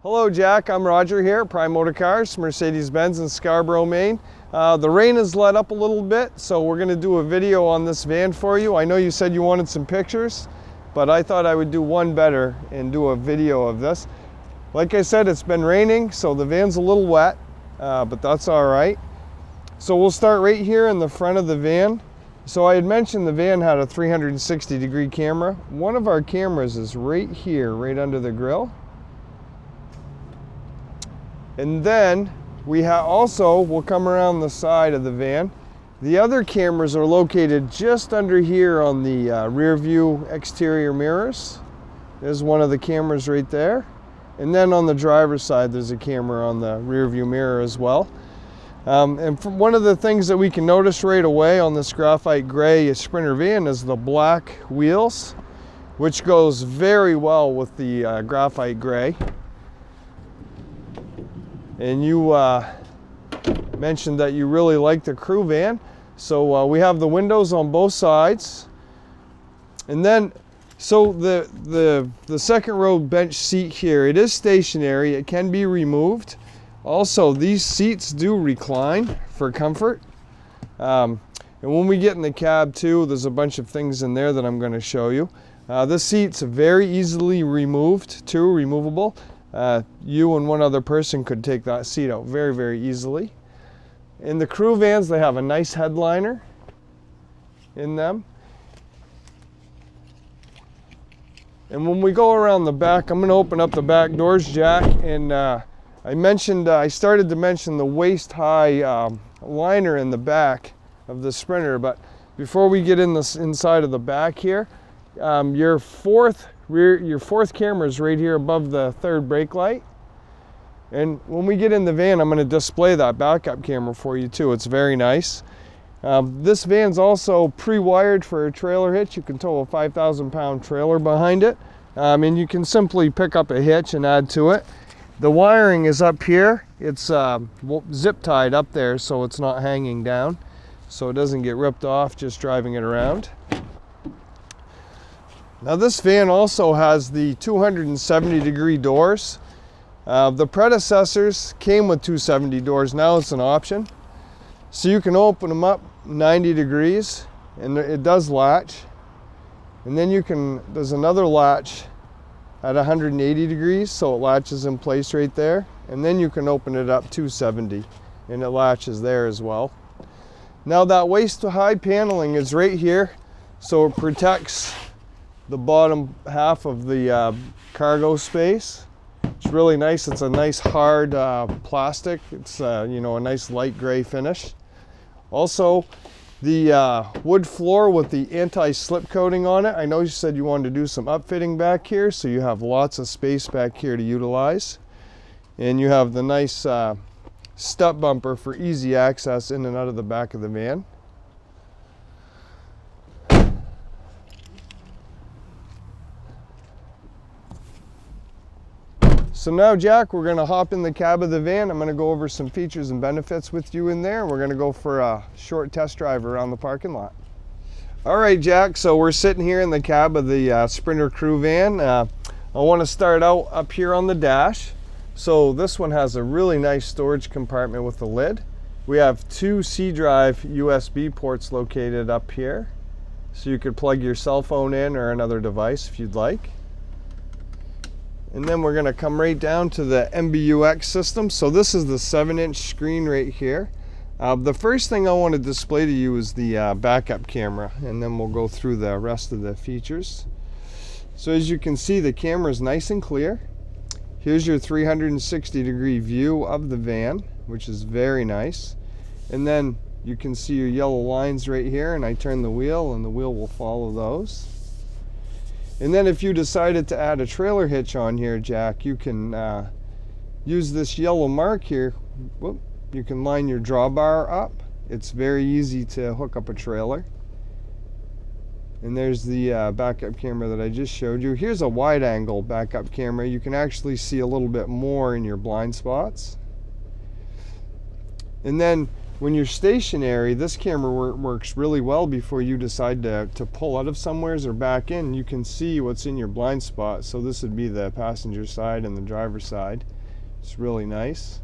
Hello Jack, I'm Roger here, Prime Motor Cars, Mercedes-Benz in Scarborough, Maine. The rain has let up a little bit, so we're going to do a video on this van for you. I know you said you wanted some pictures, but I thought I would do one better and do a video of this. Like I said, it's been raining, so the van's a little wet, but that's all right. So we'll start right here in the front of the van. So I had mentioned the van had a 360-degree camera. One of our cameras is right here, right under the grille. And then we'll come around the side of the van. The other cameras are located just under here on the rear view exterior mirrors. There's one of the cameras right there. And then on the driver's side, there's a camera on the rear view mirror as well. And one of the things that we can notice right away on this graphite gray Sprinter van is the black wheels, which goes very well with the graphite gray. And you mentioned that you really like the crew van. So we have the windows on both sides. And then, so the second row bench seat here, it is stationary. It can be removed. Also, these seats do recline for comfort. And when we get in the cab too, there's a bunch of things in there that I'm going to show you. This seat's very easily removed too, removable. You and one other person could take that seat out very, very easily. In the crew vans, they have a nice headliner in them. And when we go around the back, I'm going to open up the back doors, Jack, and I started to mention the waist-high liner in the back of the Sprinter, but before we get in this inside of the back here, your fourth camera is right here above the third brake light. And when we get in the van, I'm going to display that backup camera for you too. It's very nice. This van's also pre-wired for a trailer hitch. You can tow a 5,000-pound trailer behind it. And you can simply pick up a hitch and add to it. The wiring is up here. It's zip tied up there so it's not hanging down, so it doesn't get ripped off just driving it around. Now this van also has the 270-degree doors. The predecessors came with 270 doors. Now it's an option. So you can open them up 90 degrees and it does latch. And then there's another latch at 180 degrees, so it latches in place right there. And then you can open it up 270 and it latches there as well. Now that waist-high paneling is right here, so it protects the bottom half of the cargo space. It's really nice. It's a nice hard plastic. It's a nice light gray finish. Also, the wood floor with the anti-slip coating on it. I know you said you wanted to do some upfitting back here, so you have lots of space back here to utilize. And you have the nice step bumper for easy access in and out of the back of the van. So now, Jack, we're going to hop in the cab of the van. I'm going to go over some features and benefits with you in there. We're going to go for a short test drive around the parking lot. All right, Jack, so we're sitting here in the cab of the Sprinter crew van. I want to start out up here on the dash. So this one has a really nice storage compartment with a lid. We have two C-drive USB ports located up here. So you could plug your cell phone in or another device if you'd like. And then we're going to come right down to the MBUX system. So this is the 7-inch screen right here. The first thing I want to display to you is the backup camera, and then we'll go through the rest of the features. So as you can see, the camera is nice and clear. Here's your 360-degree view of the van, which is very nice. And then you can see your yellow lines right here, and I turn the wheel and the wheel will follow those. And then if you decided to add a trailer hitch on here, Jack, you can use this yellow mark here. Whoop, you can line your drawbar up. It's very easy to hook up a trailer. And there's the backup camera that I just showed you. Here's a wide angle backup camera. You can actually see a little bit more in your blind spots. And then when you're stationary, this camera works really well before you decide to pull out of somewheres or back in. You can see what's in your blind spot. So this would be the passenger side and the driver's side. It's really nice.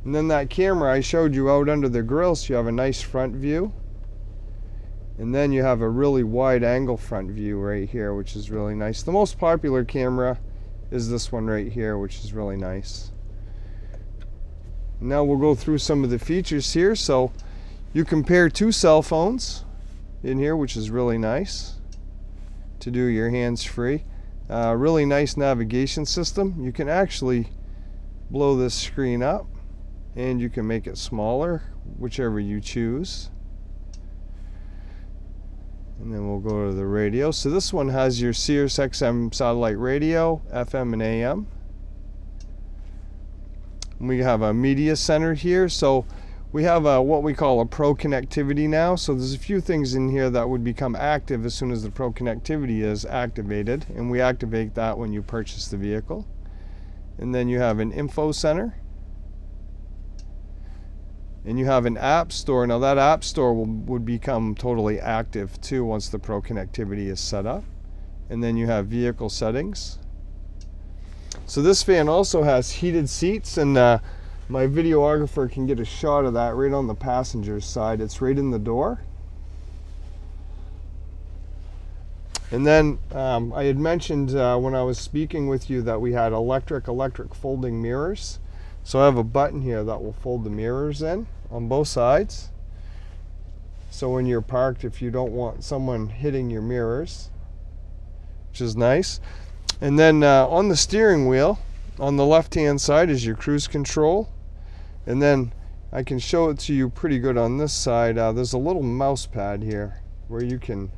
And then that camera I showed you out under the grill, so you have a nice front view. And then you have a really wide angle front view right here, which is really nice. The most popular camera is this one right here, which is really nice. Now we'll go through some of the features here. So you compare two cell phones in here, which is really nice to do your hands-free. Really nice navigation system. You can actually blow this screen up and you can make it smaller, whichever you choose. And then we'll go to the radio. So this one has your Sirius XM satellite radio, FM and AM. We have a media center here, so we have what we call a pro connectivity now. So there's a few things in here that would become active as soon as the pro connectivity is activated, and we activate that when you purchase the vehicle. And then you have an info center, and you have an app store. Now that app store would become totally active too once the pro connectivity is set up. And then you have vehicle settings. So this van also has heated seats, and my videographer can get a shot of that right on the passenger side. It's right in the door. And then I had mentioned when I was speaking with you that we had electric folding mirrors. So I have a button here that will fold the mirrors in on both sides. So when you're parked, if you don't want someone hitting your mirrors, which is nice. And then on the steering wheel, on the left-hand side is your cruise control. And then I can show it to you pretty good on this side. There's a little mouse pad here where you can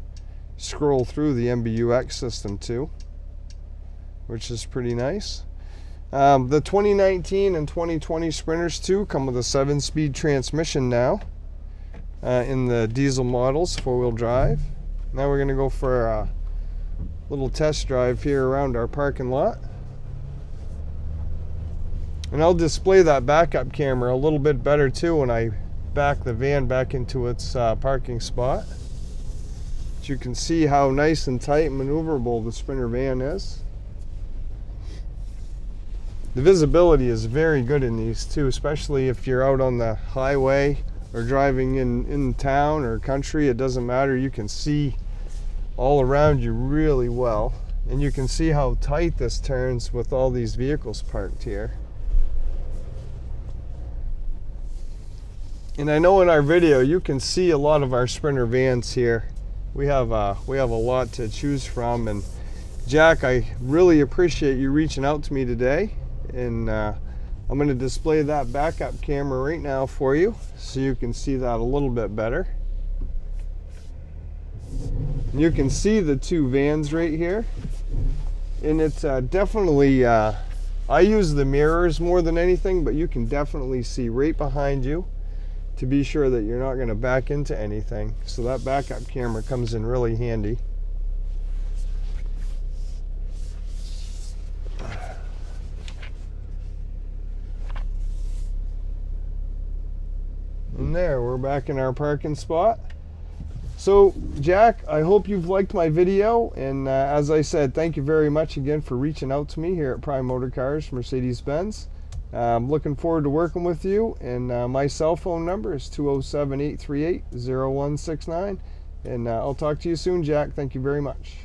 scroll through the MBUX system too, which is pretty nice. The 2019 and 2020 Sprinters too come with a 7-speed transmission now in the diesel models, 4-wheel drive. Now we're going to go for a little test drive here around our parking lot. And I'll display that backup camera a little bit better too when I back the van back into its parking spot. But you can see how nice and tight and maneuverable the Sprinter van is. The visibility is very good in these too, especially if you're out on the highway or driving in town or country. It doesn't matter, you can see all around you really well, and you can see how tight this turns with all these vehicles parked here. And I know in our video you can see a lot of our Sprinter vans here. We have a lot to choose from, and Jack, I really appreciate you reaching out to me today. And I'm going to display that backup camera right now for you so you can see that a little bit better. You can see the two vans right here, and it's definitely I use the mirrors more than anything, but you can definitely see right behind you to be sure that you're not going to back into anything. So that backup camera comes in really handy. And there, we're back in our parking spot. So Jack, I hope you've liked my video, and as I said, thank you very much again for reaching out to me here at Prime Motor Cars, Mercedes-Benz. I'm looking forward to working with you, and my cell phone number is 207-838-0169, and I'll talk to you soon, Jack. Thank you very much.